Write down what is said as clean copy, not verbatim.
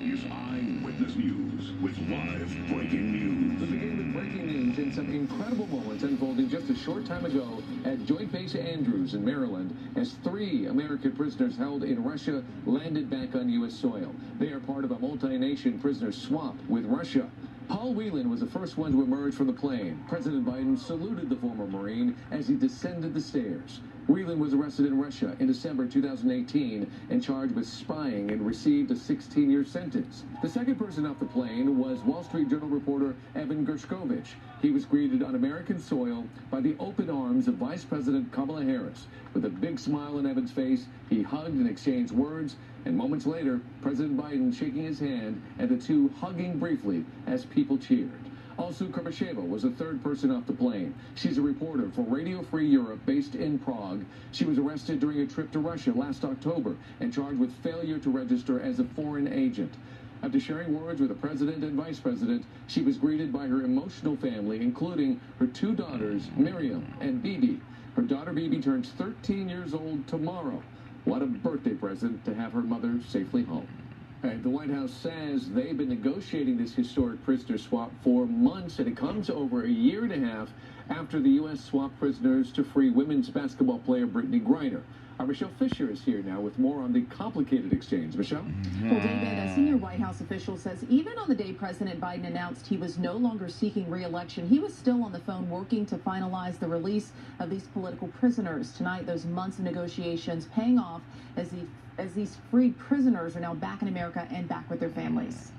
is Eyewitness News with live breaking news. We begin with breaking news and some incredible moments unfolding just a short time ago at Joint Base Andrews in Maryland as 3 American prisoners held in Russia landed back on U.S. soil. They are part of a multi-nation prisoner swap with Russia. Paul Whelan was the first one to emerge from the plane. President Biden saluted the former Marine as he descended the stairs. Whelan was arrested in Russia in December 2018 and charged with spying and received a 16-year sentence. The second person off the plane was Wall Street Journal reporter Evan Gershkovich. He was greeted on American soil by the open arms of Vice President Kamala Harris. With a big smile on Evan's face, he hugged and exchanged words, and moments later, President Biden shaking his hand and the two hugging briefly as people cheered. Also, Kurbasheva was the third person off the plane. She's a reporter for Radio Free Europe based in Prague. She was arrested during a trip to Russia last October and charged with failure to register as a foreign agent. After sharing words with the president and vice president, she was greeted by her emotional family, including her 2 daughters, Miriam and Bibi. Her daughter Bibi turns 13 years old tomorrow. What a birthday present to have her mother safely home. The White House says they've been negotiating this historic prisoner swap for months, and it comes over a year and a half after the U.S. swapped prisoners to free women's basketball player Brittany Griner. Our Michelle Fisher is here now with more on the complicated exchange. Michelle? Well, David, a senior White House official says even on the day President Biden announced he was no longer seeking re-election, he was still on the phone working to finalize the release of these political prisoners. Tonight, those months of negotiations paying off as these freed prisoners are now back in America and back with their families.